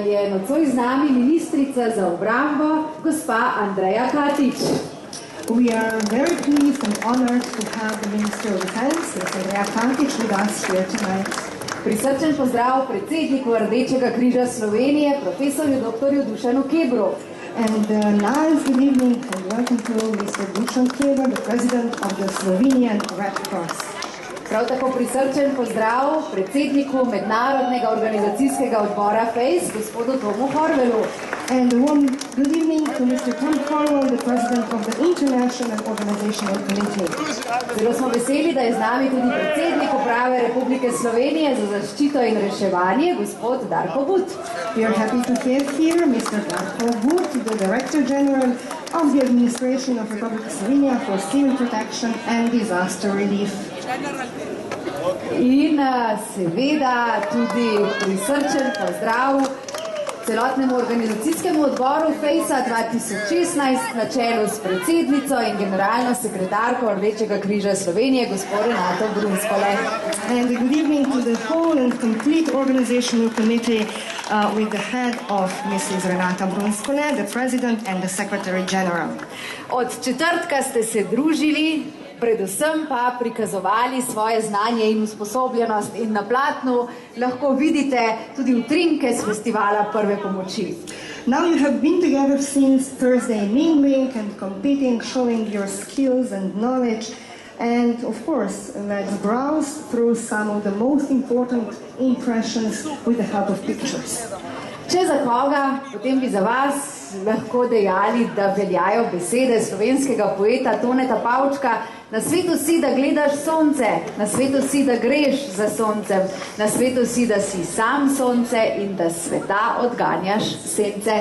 Je nocoj z nami ministrica za obrambo, gospa Andreja Katič. We are very pleased and honored to have the Minister of Defense, Andreja Katič, with us here tonight. Prisrčen pozdrav predsedniku Rdečega križa Slovenije, profesorju dr. Dušanu Kebru. And nice good evening and welcome to Mr. Dušan Keber, the President of the Slovenian Red Cross. Prav tako prisrčen pozdrav predsedniku Mednarodnega organizacijskega odbora FACE, gospodu Tomu Horvelu. And a warm good evening to Mr. Tom Horwell, the President of the International Organizational Committee. Zelo smo veseli, da je z nami tudi predsednik Uprave Republike Slovenije za zaščito in reševanje, gospod Darko But. We are happy to have here Mr. Darko But, the Director General of the Administration of Republic Slovenia for Civil Protection and Disaster Relief. In seveda tudi prisrčen pozdrav celotnemu organizacijskemu odboru FACE-a 2016 na čelu s predsednico in generalno sekretarko Rdečega križa Slovenije, gospod Renato Brunskole. And good evening to the whole and complete organizational committee with the head of Mrs. Renata Brunskole, the President and the Secretary General. Od četrtka ste se družili, predvsem pa prikazovali svoje znanje in usposobljenost in na platnu lahko vidite tudi utrinke z festivala prve pomoči. Now you have been together since Thursday mingling and competing, showing your skills and knowledge, and of course let's browse through some of the most important impressions with the help of pictures. Če za koga, potem bi za vas lahko dejali, da veljajo besede slovenskega poeta Toneta Pavčka: na svetu si, da gledaš sonce, na svetu si, da greš za soncem, na svetu si, da si sam sonce in da sveta odganjaš sence.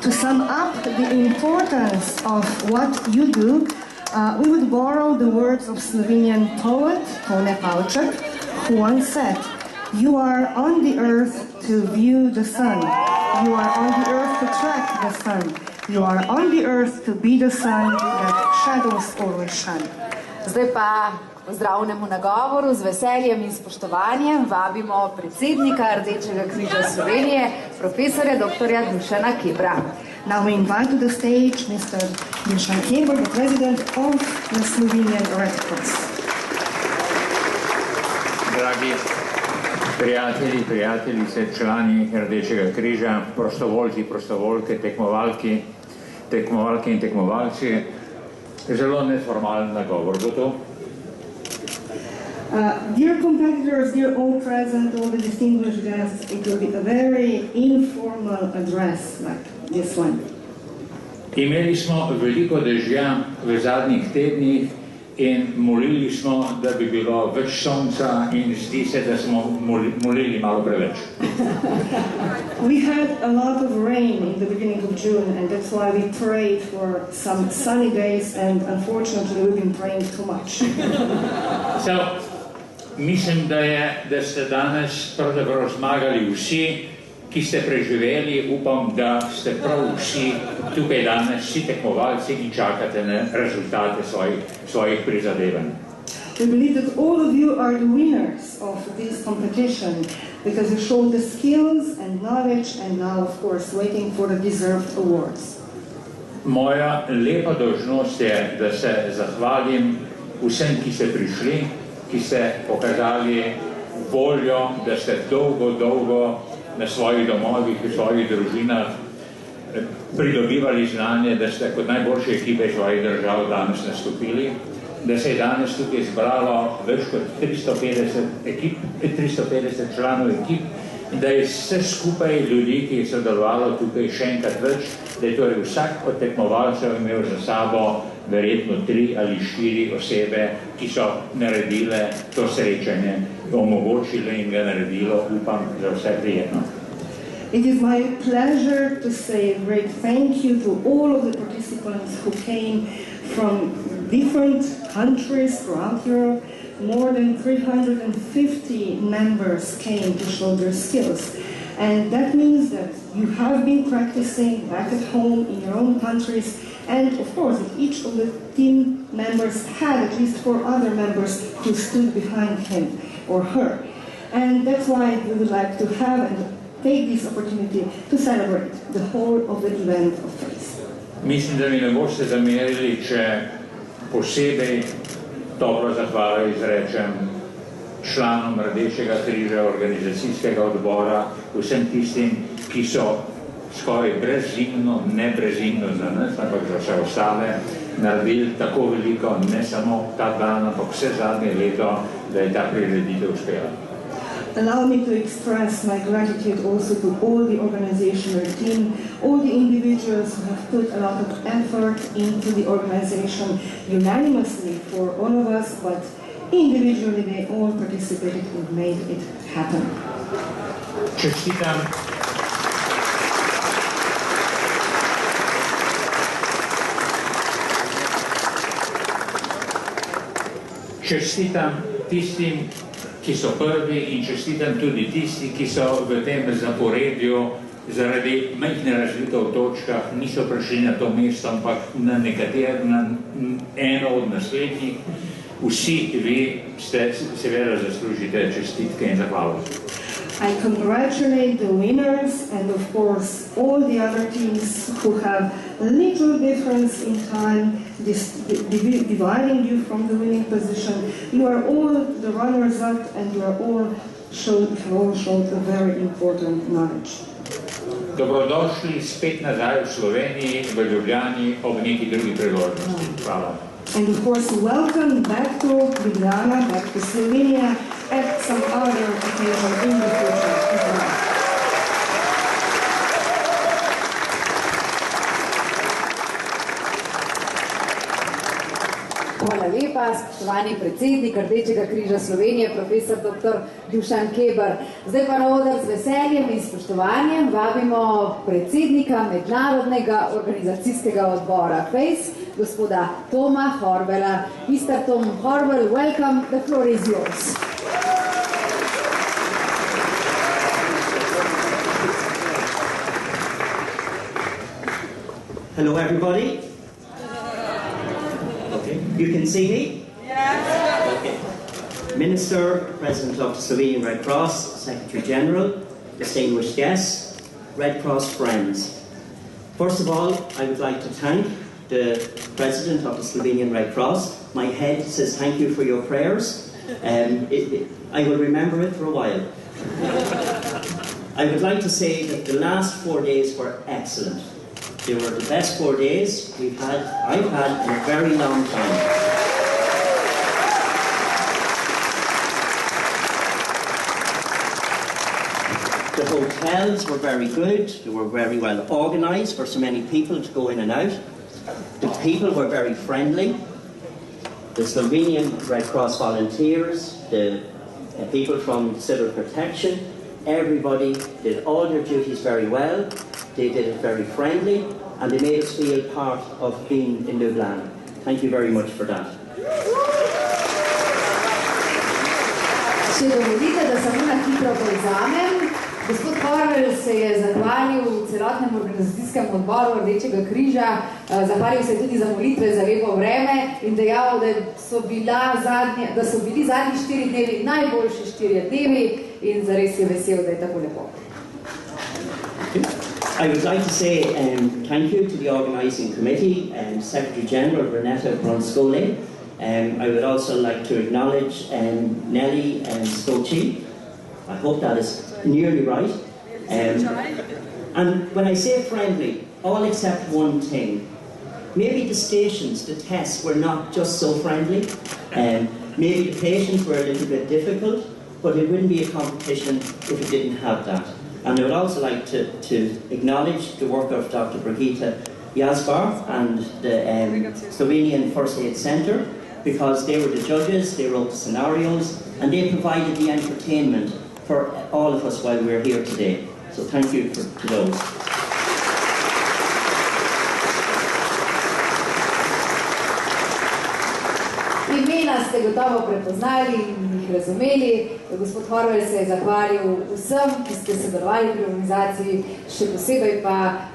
To sum up the importance of what you do, we would borrow the words of Slovenian poet Tone Pavček, who once said, "You are on the earth to view the sun. You are on the earth to track the sun. You are on the earth to be the sun that shadows always shine." Zdaj pa pozdravnemu nagovoru z veseljem in spoštovanjem vabimo predsednika Rdečega križa Slovenije, profesorja dr. Dušana Kebra. Now we invite to the stage Mr. Dušan Keber, the President of the Slovenian Red Cross. Dragi prijatelji, prijateljice, člani Rdečega križa, prostovoljci, prostovoljke, tekmovalke in tekmovalci, zelo neformalen nagovor bo to. Dear competitors, dear all present, all the distinguished guests, it will be a very informal address like this one. Imeli smo veliko dežja v zadnjih tednih in molili smo, da bi bilo več sonca in zdi se, da smo molili malo preveč. We had a lot of rain in the beginning of June and that's why we prayed for some sunny days and unfortunately we've been praying too much. So, mislim, da ste danes pravzaprav zmagali vsi, ki ste preživeli, upam, da ste prav vsi tukaj danes, vsi tekmovalci in čakate na rezultate svojih prizadevanj. We believe that all of you are the winners of this competition because you showed the skills and knowledge and now, of course, waiting for the deserved awards. Moja lepa dolžnost je, da se zahvalim vsem, ki ste prišli, ki ste pokazali voljo, da ste dolgo na svojih domovih, v svojih družinah pridobivali znanje, da ste kot najboljše ekipe svojih držav danes nastopili. da se je danes tukaj zbralo več kot 350 članov ekip, da je vse skupaj ljudi, ki je sodelovalo tukaj še enkrat več, da je torej vsak od tekmovalcev imel za sabo verjetno 3 ali 4 osebe, ki so naredile to srečanje, omogočile in ga naredilo, upam, za vse prijetno. It is my pleasure to say a great thank you to all of the participants who came from different countries throughout Europe. More than 350 members came to show their skills. And that means that you have been practicing back at home in your own countries. And of course, each of the team members had at least 4 other members who stood behind him or her. And that's why we would like to have and take this opportunity to celebrate the whole of the event of face. Mislim, da mi ne boste zamerili, če posebej toplo zahvalo izrečem članom Rdečega križa, organizacijskega odbora, vsem tistim, ki so skoraj brezimno, ne brezimno za nas, ampak za vse ostale, naredili tako veliko, ne samo ta dan, ampak vse zadnje leto, da je ta prireditev uspela. Allow me to express my gratitude also to all the organizational team, all the individuals who have put a lot of effort into the organization unanimously for all of us, but individually they all participated and made it happen. Čestitam tistim, ki so prvi, in čestitam tudi tisti, ki so v tem zaporedju zaradi majhne razlike v točkah niso prišli na to mesto, ampak na eno od naslednjih. Vsi vi ste seveda zaslužite čestitke in zahvalo. I congratulate the winners and of course all the other teams who have a little difference in time dividing you from the winning position. You are all the runners-up and you are all showed a very important knowledge. Dobrodošli spet nazaj v Sloveniji, v Ljubljani ob neki drugi priložnosti. Hvala. And of course, welcome back to Ljubljana, back to Slovenia at some other occasion in the future as well. Hvala lepa, spoštovani predsednik Rdečega križa Slovenije, profesor dr. Dušan Keber. Zdaj pa na oder z veseljem in spoštovanjem vabimo predsednika Mednarodnega organizacijskega odbora FACE, gospoda Toma Horvela. Mr. Tom Horvel, welcome, the floor is yours. Hello everybody. Okay, you can see me? Yes. Okay. Minister, President of the Slovenian Red Cross, Secretary General, distinguished guests, Red Cross friends. First of all, I would like to thank the President of the Slovenian Red Cross. My head says thank you for your prayers. I will remember it for a while. I would like to say that the last 4 days were excellent. They were the best 4 days I've had in a very long time. The hotels were very good. They were very well organised for so many people to go in and out. The people were very friendly. The Slovenian Red Cross volunteers, the people from Civil Protection, everybody did all their duties very well. They did it very friendly, and they made us feel part of being in Ljubljana. Thank you very much for that. Če dovolite, da samo na hitro povzamem, gospod Horvel se je zahvalil celotnemu organizacijskemu odboru Rdečega križa, zahvalil se tudi za molitve za lepo vreme in dejal, da so bili zadnji 4 dnevi najboljši 4 dnevi in zares je vesel, da je tako lepo. I would like to say thank you to the organising committee and Secretary General Renata Bronscoli. I would also like to acknowledge Nelly and Skochi. I hope that is nearly right. And when I say friendly, all except one thing. maybe the stations, the tests were not just so friendly, maybe the patients were a little bit difficult, but it wouldn't be a competition if it didn't have that. And I would also like to acknowledge the work of Dr. Brigitte Jasbar and the Slovenian First Aid Centre, because they were the judges, they wrote the scenarios, and they provided the entertainment for all of us while we're here today. So thank you to those. Imena ste gotovo prepoznali in jih razumeli. Gospod Horvel se je zahvalil vsem, ki ste sodelovali pri organizaciji, še posebej pa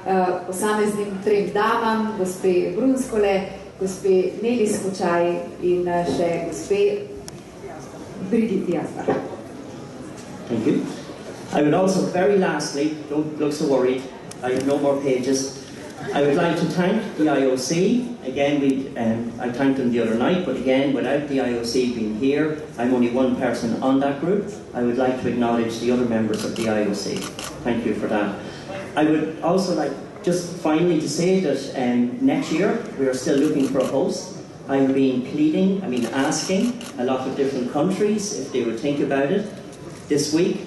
posameznim 3 damam, gospe Brunskole, gospe Neli Skočaj in še gospe Brigitte Jasbar. Thank you. I would also, very lastly, don't look so worried, I have no more pages. I would like to thank the IOC. Again, I thanked them the other night, but again, without the IOC being here, I'm only one person on that group. I would like to acknowledge the other members of the IOC. Thank you for that. I would also like just finally to say that next year, we are still looking for a host. I have been asking a lot of different countries if they would think about it. This week,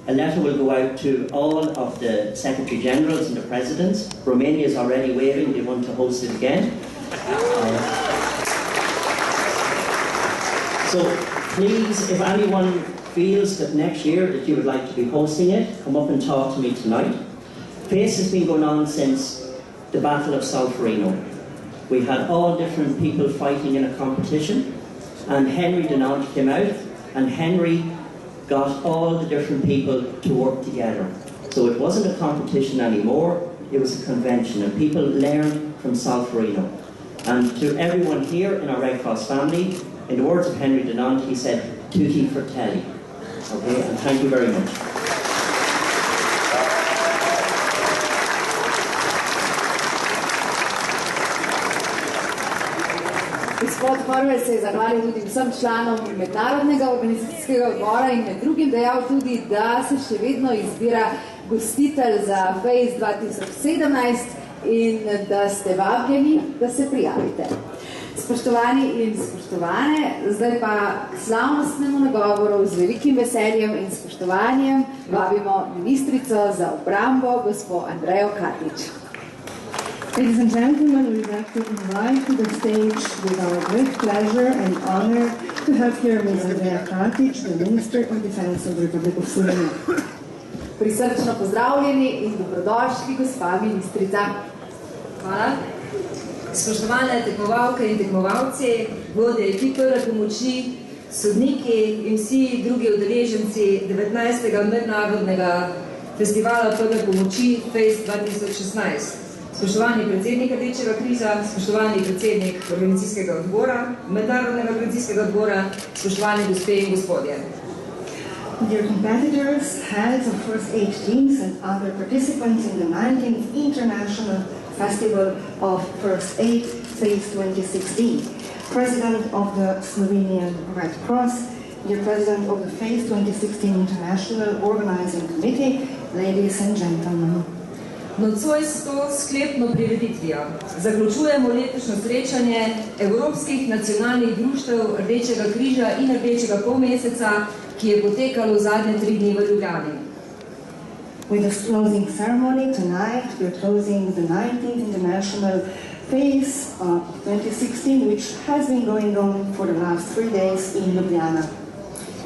a letter will go out to all of the Secretary Generals and the Presidents. Romania is already waiting, they want to host it again. So please, if anyone feels that next year that you would like to be hosting it, come up and talk to me tonight. PACE has been going on since the Battle of Solferino. We had all different people fighting in a competition, and Henry Dunant came out, and Henry got all the different people to work together. So it wasn't a competition anymore, it was a convention, and people learned from Solferino. And to everyone here in our Red Cross family, in the words of Henry Dunant, he said, tutti fratelli. Okay, and thank you very much. Gospod Horvel se je zahvalil tudi vsem članom mednarodnega organizacijskega odbora in med drugim dejal tudi, da se še vedno izbira gostitelj za FACE 2017 in da ste vabljeni, da se prijavite. Spoštovani in spoštovane, zdaj pa k slavnostnemu nagovoru z velikim veseljem in spoštovanjem vabimo ministrico za obrambo, gospo Andrejo Katič. Ladies and gentlemen, we would like to invite to the stage with our great pleasure and honor to have here Ms. Andreja Katič, the Minister of Defense of the Republic of Slovenia. Prisrčno pozdravljeni in dobrodošli, gospa ministrica. Hvala. Spoštovane tekmovalke in tekmovalci, vodje ekip prve pomoči, sodniki in vsi drugi udeleženci 19. mednarodnega festivala prve pomoči FACE 2016. Spoštovani predsednik Rdečega križa, spoštovani predsednik organizacijskega odbora, mednarodnega organizacijskega odbora, spoštovani gospe in gospodje. Dear competitors, heads of first aid teams and other participants in the 19th International Festival of First Aid, FACE 2016, President of the Slovenian Red Cross, dear President of the FACE 2016 International Organizing Committee, ladies and gentlemen. Nocoj s to sklepno prireditvijo zaključujemo letošnjo srečanje Evropskih nacionalnih društev Rdečega križa in Rdečega polmeseca, ki je potekalo zadnje 3 dni v Ljubljani. With the closing ceremony tonight, we are closing the 19th International FACE 2016, which has been going on for the last 3 days in Ljubljana.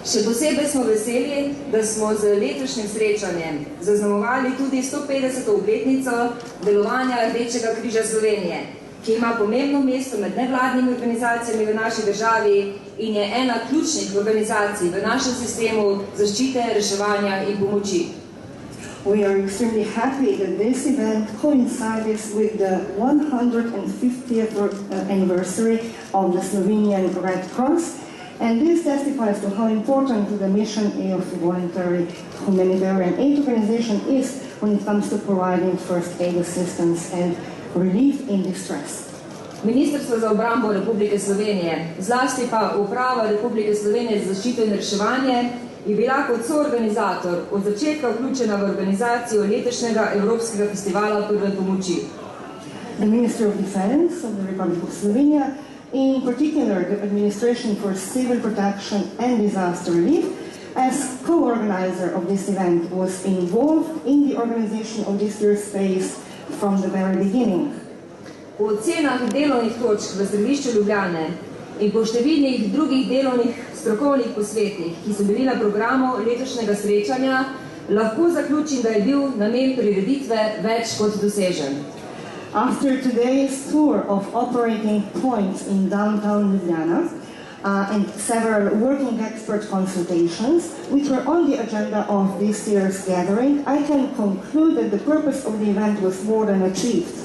Še posebej smo veseli, da smo z letošnjim srečanjem zaznamovali tudi 150. obletnico delovanja Rdečega križa Slovenije, ki ima pomembno mesto med nevladnimi organizacijami v naši državi in je ena ključnih organizacij v našem sistemu zaščite, reševanja in pomoči. We are extremely happy that this event coincides with the 150th anniversary of the Slovenian Red Cross. And this testifies to how important the mission of voluntary humanitarian aid organization is when it comes to providing first aid assistance and relief in distress. Ministrstvo za obrambo Republike Slovenije, zlasti pa Uprava Republike Slovenije za zaščito in reševanje, je bila kot soorganizator od začetka vključena v organizacijo letošnjega Evropskega festivala prve pomoči. the Ministry of Defense of the Republic of Slovenia, in particular the Administration for Civil Protection and Disaster Relief, as co-organizer of this event, was involved in the organization of this year's space from the very beginning. Po ocenah delovnih točk v središču Ljubljane in po številnih drugih delovnih strokovnih posvetih, ki so bili na programu letošnjega srečanja, lahko zaključim, da je bil namen prireditve več kot dosežen. After today's tour of operating points in downtown Ljubljana and several working expert consultations, which were on the agenda of this year's gathering, I can conclude that the purpose of the event was more than achieved.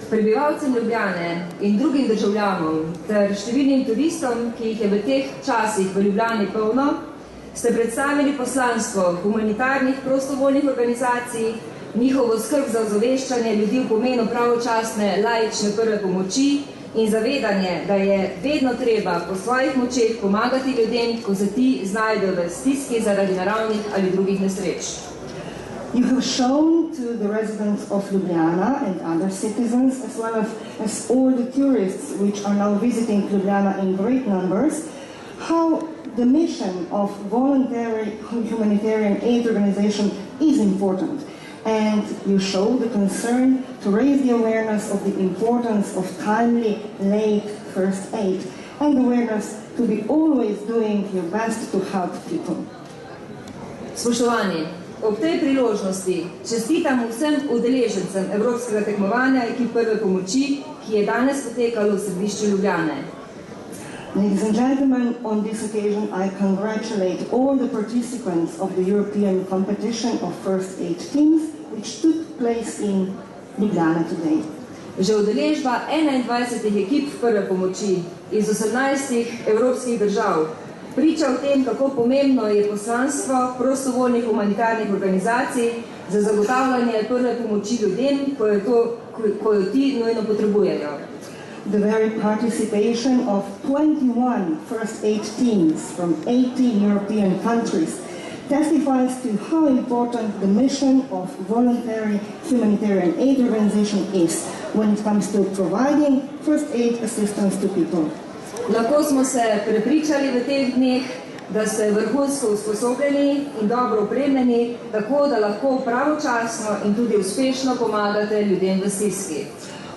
Prebivalcem Ljubljane in drugim državljanom ter številnim turistom, ki jih je v teh časih v Ljubljani polno, ste predstavili poslanstvo humanitarnih prostovoljnih organizacij, njihovo skrb za ozaveščanje ljudi v pomenu pravočasne laične prve pomoči in zavedanje, da je vedno treba po svojih močeh pomagati ljudem, ko se ti znajdejo v stiski zaradi naravnih ali drugih nesreč. You have shown to the residents of Ljubljana and other citizens, as well as all the tourists which are now visiting Ljubljana in great numbers, how the mission of voluntary humanitarian aid organization is important. And you show the concern to raise the awareness of the importance of timely, late first aid and awareness to be always doing your best to help people. Spoštovani, ob tej priložnosti čestitam vsem udeležencem Evropskega tekmovanja ekip prve pomoči, ki je danes potekalo v središču Ljubljane. Ladies and gentlemen, on this occasion I congratulate all the participants of the European competition of first aid teams, which took place in Ljubljana today. Že udeležba 21 ekip prve pomoči iz 18 evropskih držav priča o tem, kako pomembno je poslanstvo prostovoljnih humanitarnih organizacij za zagotavljanje prve pomoči ljudem, ko jo ti nujno potrebujejo. The very participation of 21 first aid teams from 18 European countries testifies to how important the mission of voluntary humanitarian aid organization is when it comes to providing first aid assistance to people. Lahko smo se prepričali v teh dneh, da ste vrhunsko usposobljeni in dobro opremljeni, tako da lahko pravočasno in tudi uspešno pomagate ljudem v stiski.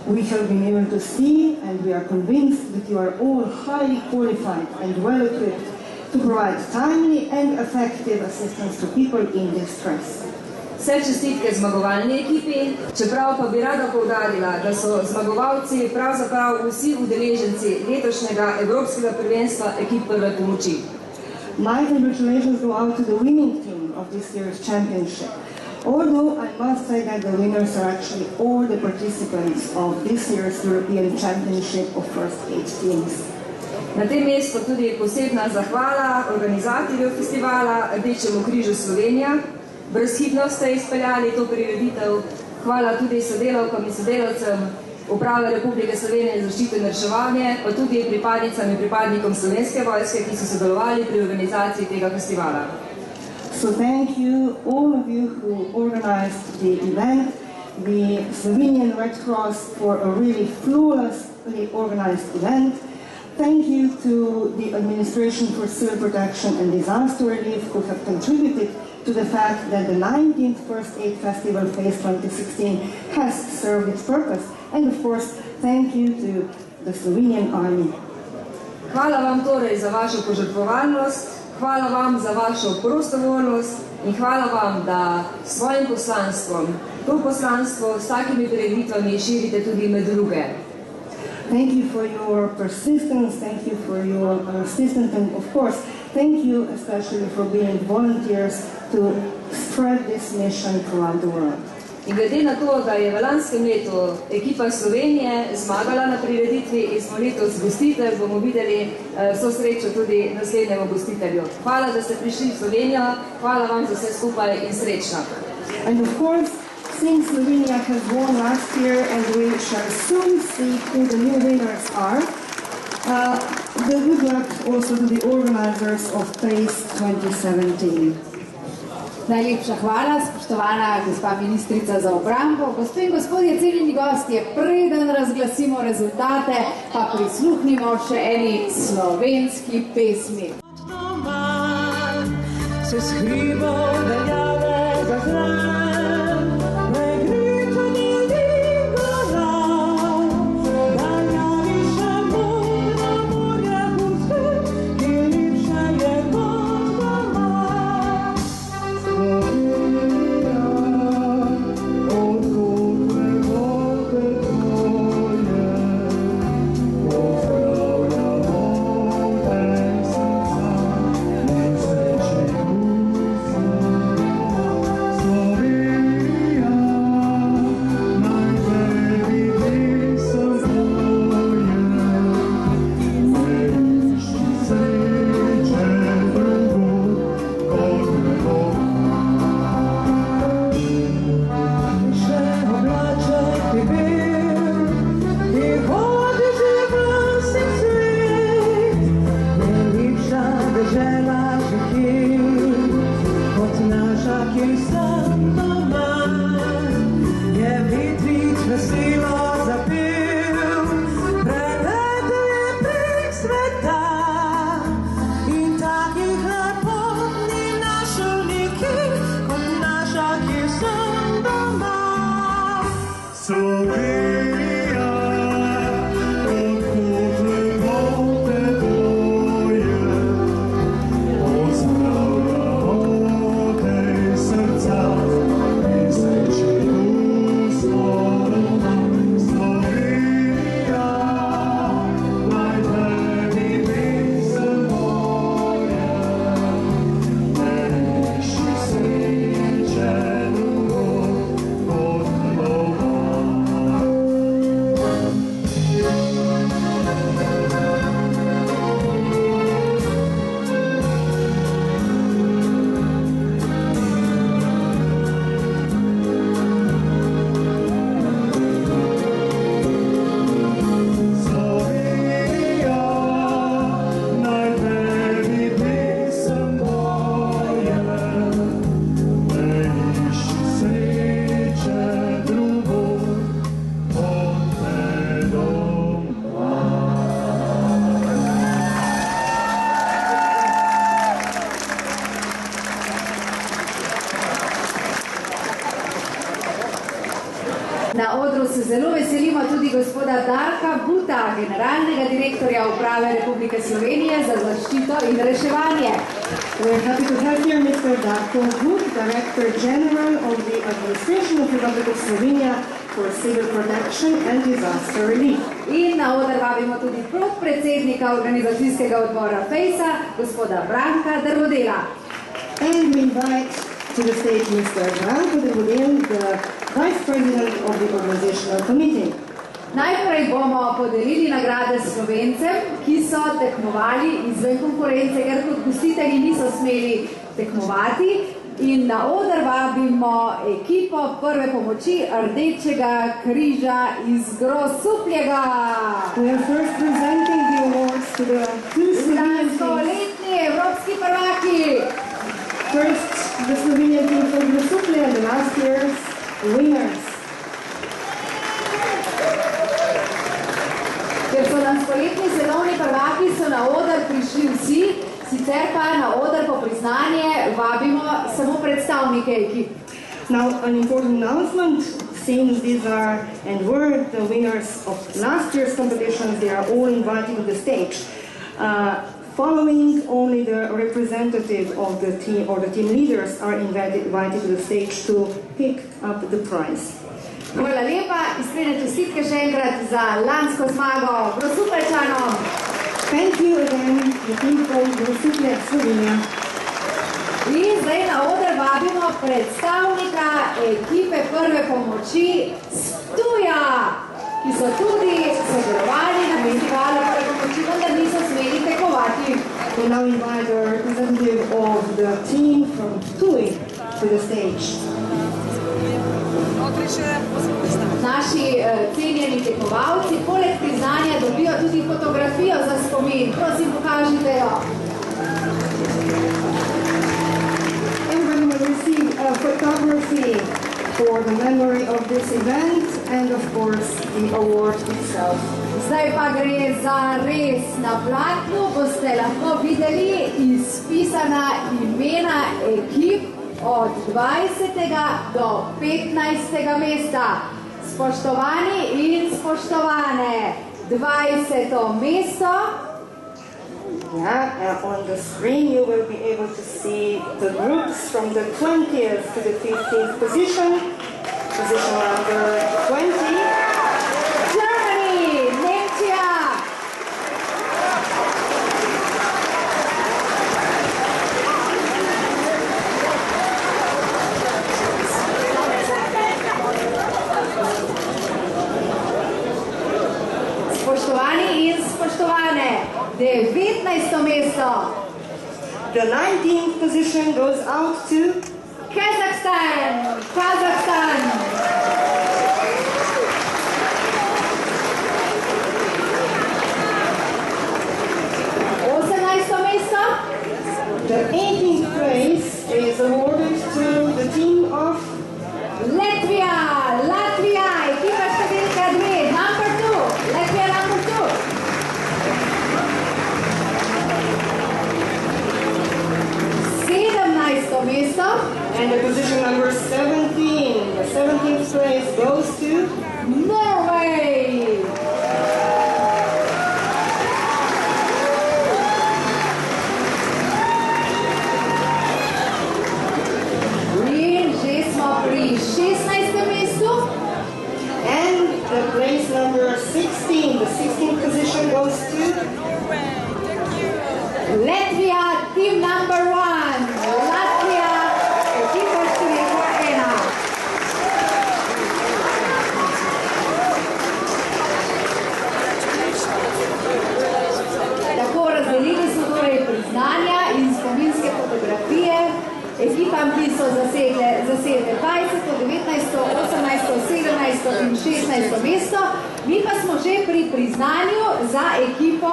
We have been able to see and we are convinced that you are all highly qualified and well equipped to provide timely and effective assistance to people in distress. Vse čestitke zmagovalni ekipi, čeprav pa bi rada poudarila, da so zmagovalci pravzaprav vsi udeleženci letošnjega Evropskega prvenstva ekip prve pomoči. My congratulations go out to the winning team of this year's championship. Although I must say that the winners are actually all the participants of this year's European Championship of First Aid Teams. Na tem mestu tudi posebna zahvala organizatorju festivala Rdečemu križu Slovenija. Brezhibno ste izpeljali to prireditev. Hvala tudi sodelavkam in sodelavcem Uprave Republike Slovenije za zaščito in reševanje, pa tudi pripadnicam in pripadnikom Slovenske vojske, ki so sodelovali pri organizaciji tega festivala. So thank you, all of you who organized the event, the Slovenian Red Cross for a really flawlessly organized event. Thank you to the Administration for Civil Protection and Disaster Relief who have contributed to the fact that the 19th First Aid Festival Phase 2016 has served its purpose. And of course, thank you to the Slovenian Army. Hvala vam torej za vašo požrtvovalnost, hvala vam za vašo prostovoljnost in hvala vam, da s svojim poslanstvom to poslanstvo s takimi prireditvami širite tudi med druge. Thank you for your persistence, thank you for your assistance, and of course, thank you especially for being volunteers to spread this mission throughout the world. In glede na to, da je v lanskem letu ekipa Slovenije zmagala na prireditvi in smo letos gostitelj, bomo videli vso srečo tudi naslednjemu gostitelju. Hvala, da ste prišli v Slovenijo, hvala vam za vse skupaj in srečno. And of course, since Slovenia has won last year and we shall soon see who the new winners are, the good luck also to the organizers of Phase 2017. Najlepša hvala, spoštovana gospa ministrica za obrambo. Gospe in gospodje, cenjeni gostje, preden razglasimo rezultate, pa prisluhnimo še eni slovenski pesmi. Se skriva veljavega zran, pregrita ni digala, da javi še modra morja puste, ki lepša je kot doma. Slovenija, odkud lepote tvoje, pozdravljamo te srca in sreči. Na odru se zelo veselimo tudi gospoda Darka Buta, generalnega direktorja Uprave Republike Slovenije za zaščito in reševanje. We're happy to have here Mr. Darko But, Director General of the Administration of the Republic of Slovenia for Civil Protection and Disaster Relief. In na oder vabimo tudi podpredsednika organizacijskega odbora FEJS-a, gospoda Branka Drvodela. And we invite to the stage Mr. Branko Drvodel, the Vice President of the Organizational Committee. Najprej bomo podelili nagrade Slovencem, ki so tekmovali izven konkurence, ker kot gostitelji niso smeli tekmovati. In na oder vabimo ekipo prve pomoči Rdečega križa iz Grosuplja. We are first presenting the awards to the two Slovenian teams. Lanskoletni evropski prvaki. First, the Slovenian team from Grosuplja, the last year's winners. Ker so lanskoletni svetovni prvaki, so na oder prišli vsi, sicer pa na oder po priznanje vabimo samo predstavnike ekip. Now, an important announcement, since these are and were the winners of last year's competitions, they are all invited to the stage. Following, only the representative of the team or the team leaders are invited to the stage to pick up the prize. Hvala lepa, iskrene čestitke še enkrat za lansko zmago Grosupeljčanom. Thank you again, the team from Grosuplja, Slovenia. In zdaj na oder vabimo predstavnika ekipe prve pomoči z Ptuja, ki so tudi sodelovali na festivalu prve pomoči, vendar niso smeli tekmovati. We now invite the representative of the team from Ptuj to the stage. Naši cenjeni tekmovalci poleg priznanja dobijo tudi fotografijo za spomin. Prosim, pokažite jo. Everybody will receive for the memory of this event and of course the award itself. Zdaj pa gre za res. Na platnu boste lahko videli izpisana imena ekip od 20. do 15. mesta. Spoštovani in spoštovane, 20. mesto. Yeah, on the screen you will be able to see the groups from the 20th to the 15th position. Position number 20. Germany, Nemčija. Spoštovani in spoštovane, 19. mesto. The 19th position goes out to Kazakhstan. 18. mesto. The 18th place is awarded to the team of Latvia, ekipa številka 2, number 2, Latvia number 2. 17. mesto. and the position number 17. The 17th place goes to Norway. In že smo pri 16. mestu. and the place number 16. The 16th position goes to Latvia, team number 1. Latvia, ekipa številka 1. Tako razdelili so torej priznanja in spominske fotografije ekipam, ki so zasedle 20., 19., 18., 17. in 16. mesto. Mi pa smo že pri priznanju za ekipo,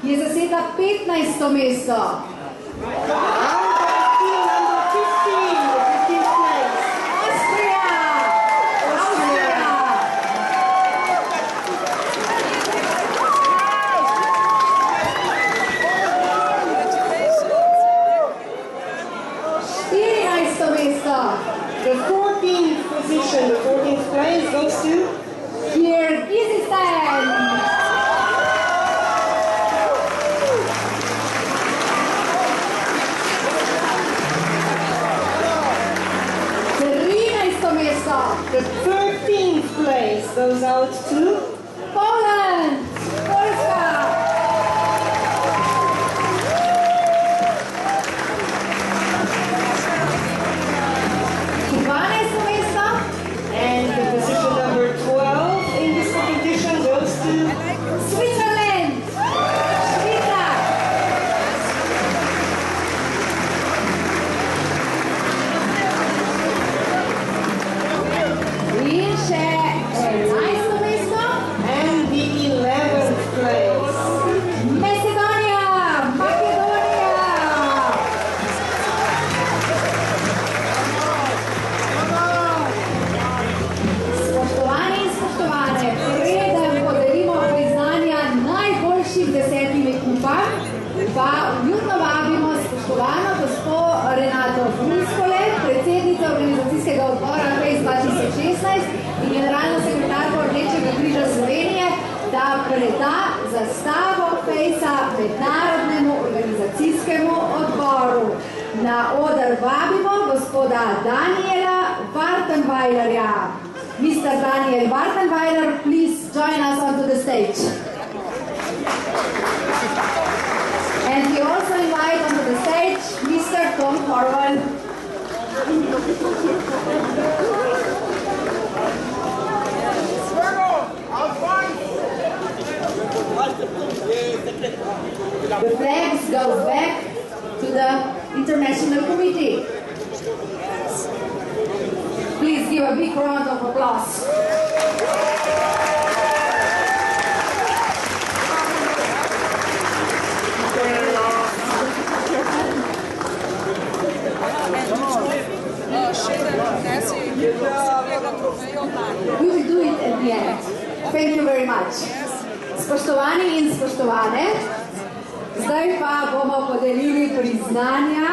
ki je zasedla 15. mesto. Avstrija! Mesto. the 14th position. The 14th place goes to Kyrgyzstan. the 13th place goes out to Poland. Polska. and the position number 12 in this competition goes to Switzerland. Švica. In še 11. mesto. and the 11th place. Makedonija. Spoštovani in spoštovane, preden podelimo priznanja najboljšim 10 ekipam, pa vljudno vabimo spoštovano gospo Renato Fulskole, predsednico organizacijskega odbora FACE 2016 in generalno sekretarko Rdečega križa Slovenije, da preda zastavo FACE-a mednarodnemu organizacijskemu odboru. Na oder vabimo gospoda Daniela Wartenweilerja. Mr. Daniel Wartenweiler, please join us onto the stage. And we also invite onto the stage Mr. Tom Corwell. The flags go back to the International Committee. Please give a big round of applause. Oh, shit. We will do it at the end. Thank you very much. Spoštovani in spoštovane, zdaj pa bomo podelili priznanja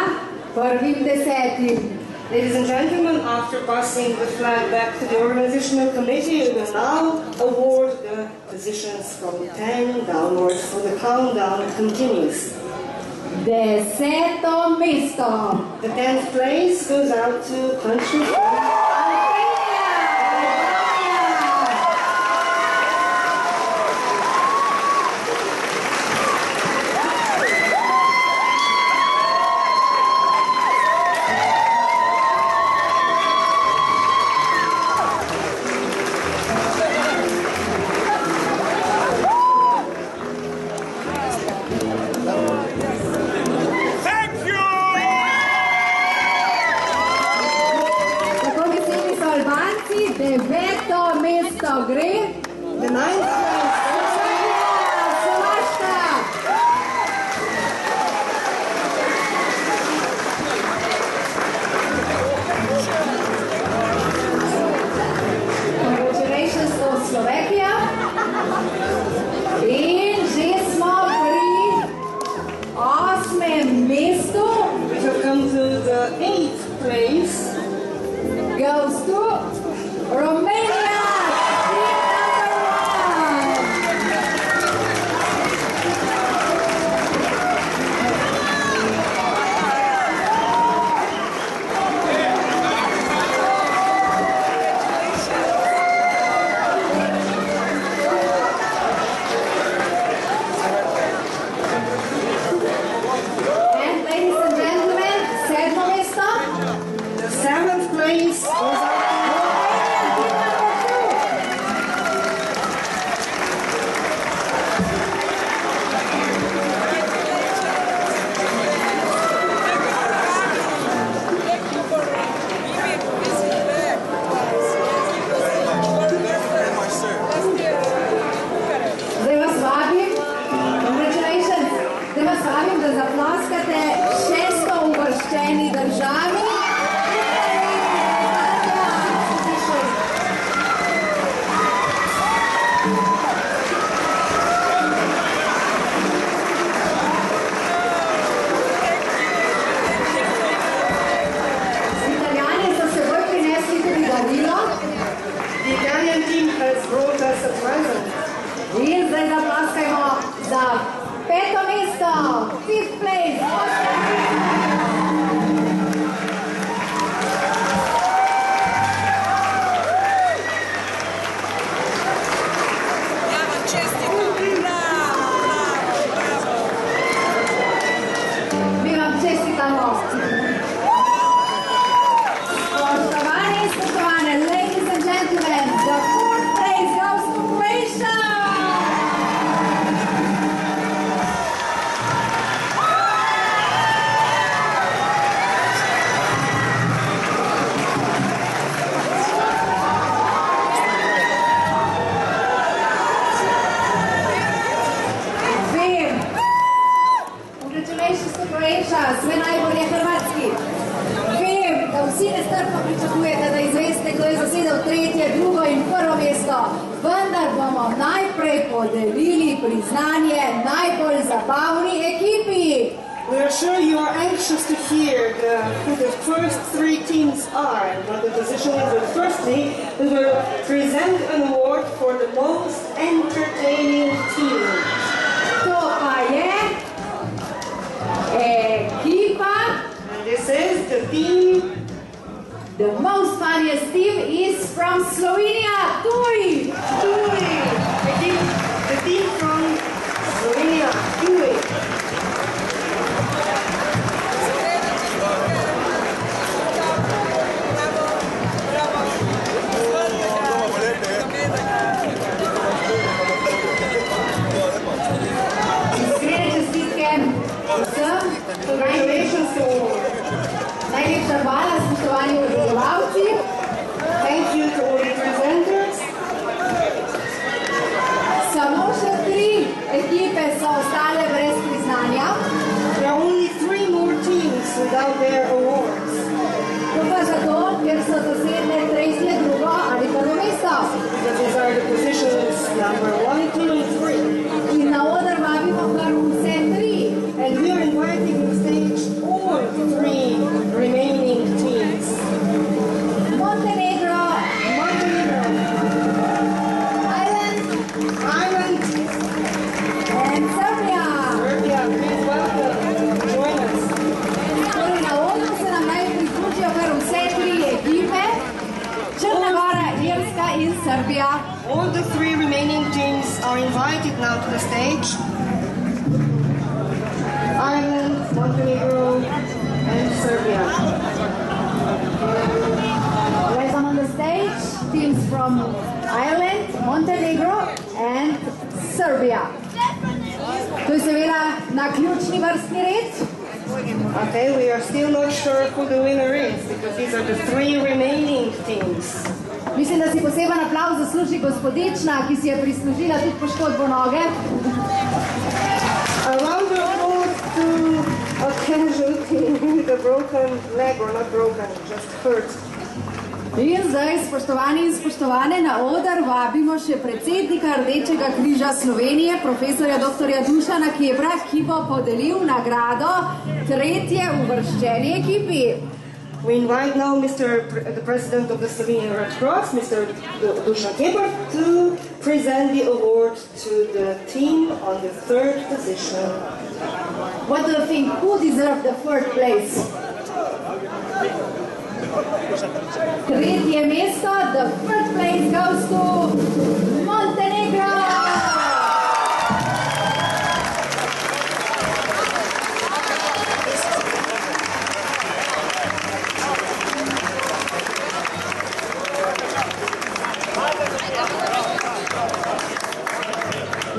prvim 10. Ladies and gentlemen, after passing the flag back to the organizational committee, we will now award the positions from 10 downwards, so the countdown continues. 10. mesto. The 10th place goes out to country from gre. The 9th Congratulations to Slovakia. In že smo pri 8. mestu. We have come to the 8th place. Goes to Romania. In zdaj zaplaskajmo za 5. mesto, 5th place. Mi vam čestitamo. Spoštovani in spoštovane, ladies and gentlemen, the 4th place goes to Croatia. Sve najbolje Hrvatski. Vem, da vsi nestrpno pričakujete, da izveste, kdo je zasedel 3., 2. in 1. mesto, vendar bomo najprej podelili priznanje najbolj zabavni ekipi. We are sure you are anxious to hear who the first 3 teams are, but the position is that firstly, we will present an award for the most entertaining team. To pa je ekipa. And this is the team. The most funniest team is from Slovenia, Tuj. The team from Slovenia, Tuj. Congratulations to all. Najlepša hvala, spoštovani oboževalci. Thank you to all the presenters. Samo še 3 ekipe so ostale brez Srbija. All the three remaining teams are invited now to the stage. Ireland, Montenegro, and Serbia. Welcome on the stage, teams from Ireland, Montenegro and Serbia. To je seveda naključni vrstni red. Okay, we are still not sure who the winner is, because these are the three remaining teams. Mislim, da si poseben aplavz zasluži gospodična, ki si je prislužila tudi poškodbo noge. A round of applause to a casualty with a broken leg, or not broken, just hurt. In zdaj, spoštovani in spoštovane, na oder vabimo še predsednika Rdečega križa Slovenije, profesorja dr. Dušana Kebra, ki bo podelil nagrado tretje uvrščeni ekipi. We invite now the President of the Slovenian Red Cross, Mr. Dušan Keber, to present the award to the team on the third position. What do you think? Who deserves the third place? Tretje mesto, the third place goes to Montenegro!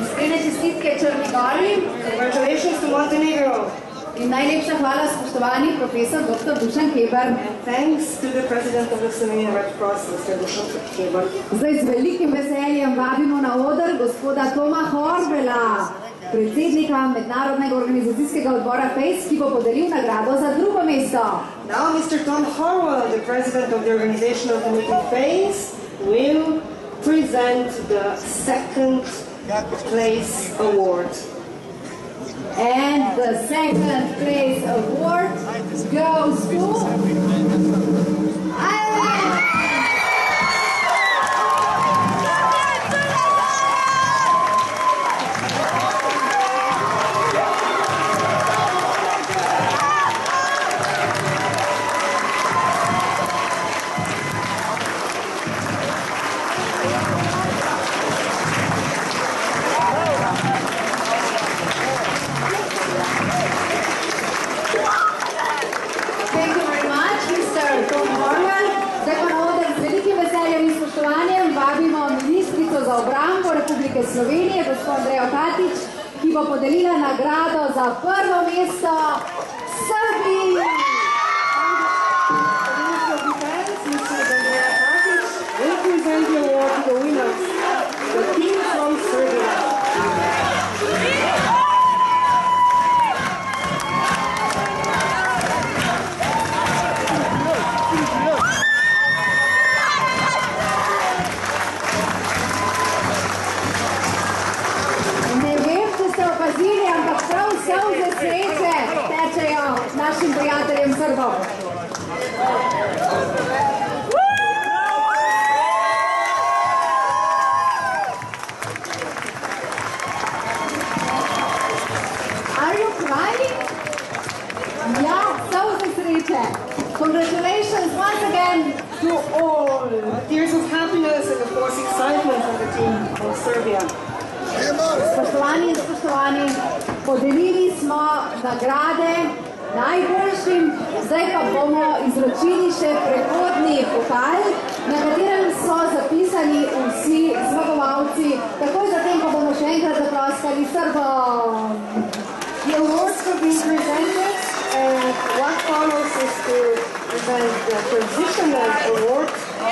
Iskrene čestitke Črni Gori. Congratulations to Montenegro. In najlepša hvala, spoštovani profesor dr. Dušan Keber. Thanks to the President of the Slovenian Red Cross, Mr. Dušan Keber. Zdaj z velikim veseljem vabimo na oder gospoda Toma Horbela, predsednika Mednarodnega organizacijskega odbora FACE, ki bo podelil nagrado za drugo mesto. Now Mr. Tom Horwell, the President of the Organization of the Meeting FACE, will present the second place award. And the second place award goes to Ireland! Za obrambo Republike Slovenije, gospod Andrejo Katič, ki bo podelila nagrado za prvo mesto Srbiji. Will present the award to the winners, the team from Serbia. Ampak prav solze sreče tečejo našim prijateljem Srbom. Are you crying? Ja, solze sreče. Congratulations once again to all. Tears of happiness and of course excitement from the team from Serbia. Spoštovani in spoštovani, podelili smo nagrade najboljšim, zdaj pa bomo izročili še prehodni pokal, na katerem so zapisani vsi zmagovalci. Takoj zatem pa bomo še enkrat zaploskali Srbom. The awards have been presented, and what follows is to present the Transitional Award,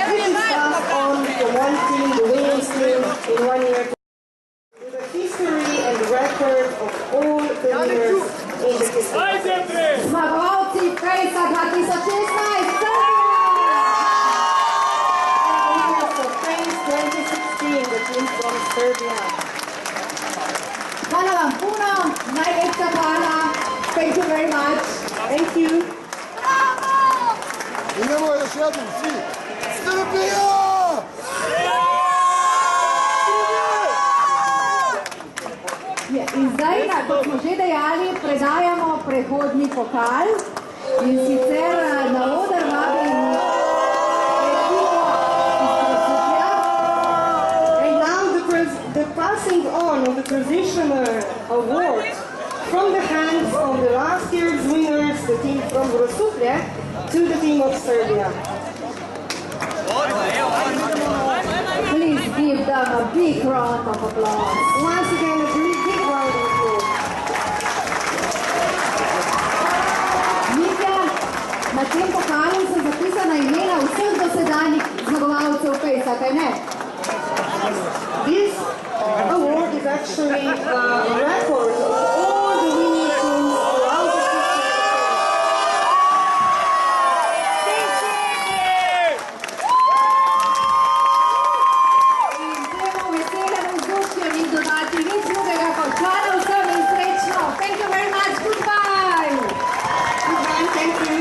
which is passed on to one team, the winning team, in 1 year. History and record of all the winners in the history. Zmagovalci FACE-a 2016, Srbija! Winners of FACE 2016, the team from Serbia. Hvala vam puno, najlepša hvala. Thank you very much. Thank you. Idemo još jednom svi. Srbija! In zdaj, kot smo že dejali, predajamo prehodni pokal in sicer na oder vabim ekipo iz Rezultatov. award from the hands of the last year's winners, the team from Rezultatov, to the team of Serbia. Please give them a big round of applause. Once again, a big round of applause. Mitja, na tem pokalu so zapisana imena vseh dosedanjih zmagovalcev pejsa, kaj ne? This award is actually a record of all the winning teams throughout the system. In temu veselemu vzdušju ni dodati nič drugega kot hvala vsem in srečno. Thank you very much. Goodbye. Goodbye, thank you.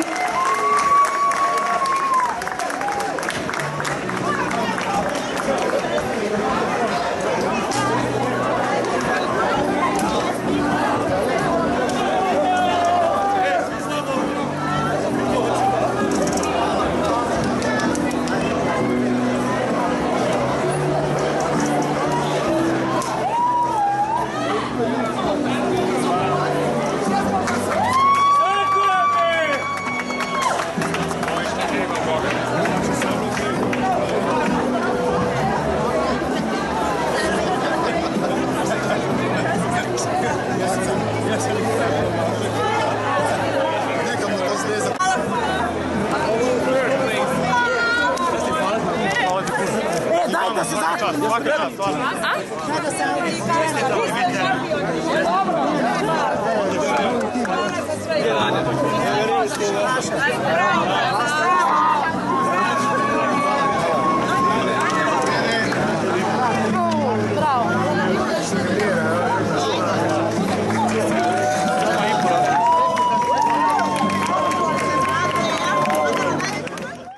Hvala za sve.